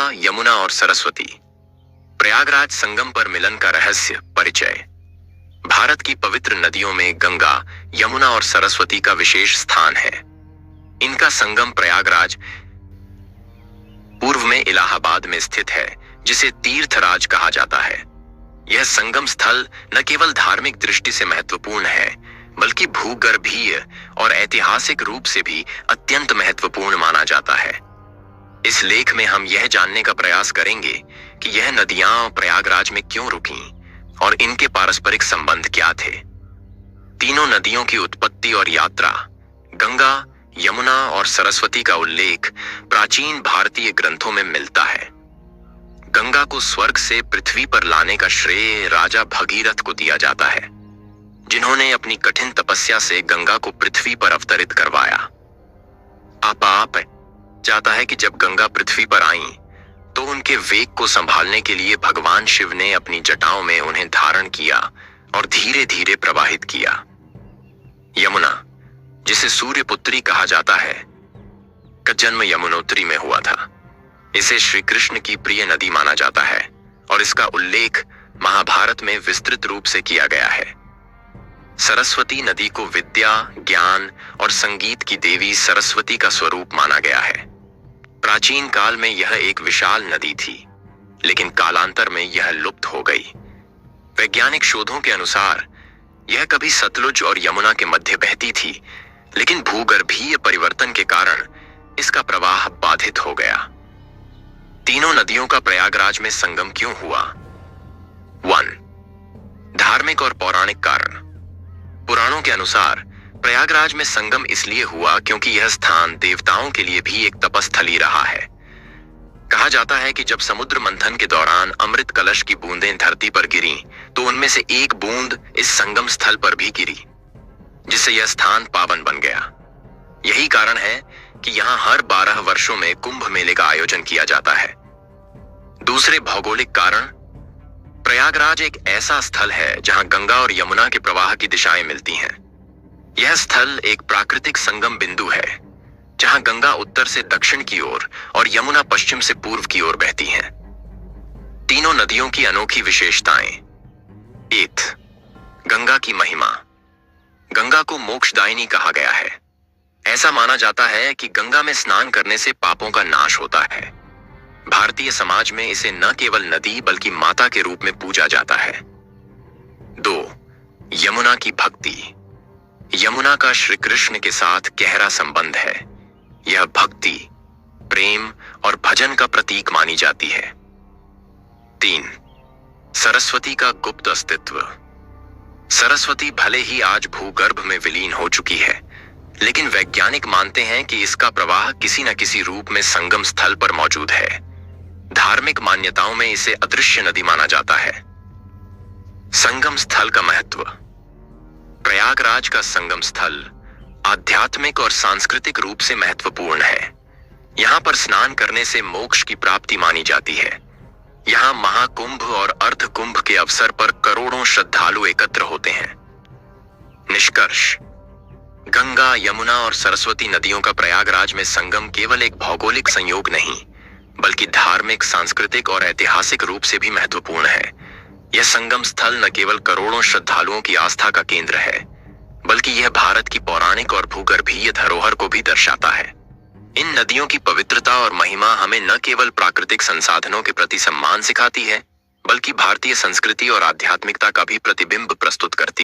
यमुना और सरस्वती। प्रयागराज संगम पर मिलन का रहस्य परिचय। भारत की पवित्र नदियों में गंगा, यमुना और सरस्वती का विशेष स्थान है। इनका संगम प्रयागराज पूर्व में इलाहाबाद में स्थित है, जिसे तीर्थराज कहा जाता है। यह संगम स्थल न केवल धार्मिक दृष्टि से महत्वपूर्ण है, बल्कि भूगर्भीय और ऐतिहासिक रूप से भी अत्यंत महत्वपूर्ण माना जाता है। इस लेख में हम यह जानने का प्रयास करेंगे कि यह नदियां प्रयागराज में क्यों रुकीं और इनके पारस्परिक संबंध क्या थे। तीनों नदियों की उत्पत्ति और यात्रा, गंगा, यमुना और सरस्वती का उल्लेख प्राचीन भारतीय ग्रंथों में मिलता है। गंगा को स्वर्ग से पृथ्वी पर लाने का श्रेय राजा भगीरथ को दिया जाता है, जिन्होंने अपनी कठिन तपस्या से गंगा को पृथ्वी पर अवतरित करवाया। आप जाता है कि जब गंगा पृथ्वी पर आईं, तो उनके वेग को संभालने के लिए भगवान शिव ने अपनी जटाओं में उन्हें धारण किया और धीरे धीरे प्रवाहित किया। यमुना, जिसे सूर्य पुत्री कहा जाता है, का जन्म यमुनोत्री में हुआ था। इसे श्री कृष्ण की प्रिय नदी माना जाता है और इसका उल्लेख महाभारत में विस्तृत रूप से किया गया है। सरस्वती नदी को विद्या, ज्ञान और संगीत की देवी सरस्वती का स्वरूप माना गया है। प्राचीन काल में यह एक विशाल नदी थी, लेकिन कालांतर में यह लुप्त हो गई। वैज्ञानिक शोधों के अनुसार यह कभी सतलुज और यमुना के मध्य बहती थी, लेकिन भूगर्भीय परिवर्तन के कारण इसका प्रवाह बाधित हो गया। तीनों नदियों का प्रयागराज में संगम क्यों हुआ? 1. धार्मिक और पौराणिक कारण। पुराणों के अनुसार प्रयागराज में संगम इसलिए हुआ क्योंकि यह स्थान देवताओं के लिए भी एक तपस्थली रहा है। कहा जाता है कि जब समुद्र मंथन के दौरान अमृत कलश की बूंदें धरती पर गिरीं, तो उनमें से एक बूंद इस संगम स्थल पर भी गिरी, जिससे यह स्थान पावन बन गया। यही कारण है कि यहाँ हर 12 वर्षों में कुंभ मेले का आयोजन किया जाता है। दूसरे भौगोलिक कारण। प्रयागराज एक ऐसा स्थल है जहां गंगा और यमुना के प्रवाह की दिशाएं मिलती हैं। यह स्थल एक प्राकृतिक संगम बिंदु है, जहां गंगा उत्तर से दक्षिण की ओर और यमुना पश्चिम से पूर्व की ओर बहती हैं। तीनों नदियों की अनोखी विशेषताएं। 1. गंगा की महिमा। गंगा को मोक्षदायिनी कहा गया है। ऐसा माना जाता है कि गंगा में स्नान करने से पापों का नाश होता है। भारतीय समाज में इसे न केवल नदी बल्कि माता के रूप में पूजा जाता है। 2. यमुना की भक्ति। यमुना का श्री कृष्ण के साथ गहरा संबंध है। यह भक्ति, प्रेम और भजन का प्रतीक मानी जाती है। 3. सरस्वती का गुप्त अस्तित्व। सरस्वती भले ही आज भूगर्भ में विलीन हो चुकी है, लेकिन वैज्ञानिक मानते हैं कि इसका प्रवाह किसी न किसी रूप में संगम स्थल पर मौजूद है। धार्मिक मान्यताओं में इसे अदृश्य नदी माना जाता है। संगम स्थल का महत्व। प्रयागराज का संगम स्थल आध्यात्मिक और सांस्कृतिक रूप से महत्वपूर्ण है। यहाँ पर स्नान करने से मोक्ष की प्राप्ति मानी जाती है। यहाँ महाकुंभ और अर्धकुंभ के अवसर पर करोड़ों श्रद्धालु एकत्र होते हैं। निष्कर्ष। गंगा, यमुना और सरस्वती नदियों का प्रयागराज में संगम केवल एक भौगोलिक संयोग नहीं, बल्कि धार्मिक, सांस्कृतिक और ऐतिहासिक रूप से भी महत्वपूर्ण है। यह संगम स्थल न केवल करोड़ों श्रद्धालुओं की आस्था का केंद्र है, बल्कि यह भारत की पौराणिक और भूगर्भीय धरोहर को भी दर्शाता है। इन नदियों की पवित्रता और महिमा हमें न केवल प्राकृतिक संसाधनों के प्रति सम्मान सिखाती है, बल्कि भारतीय संस्कृति और आध्यात्मिकता का भी प्रतिबिंब प्रस्तुत करती है।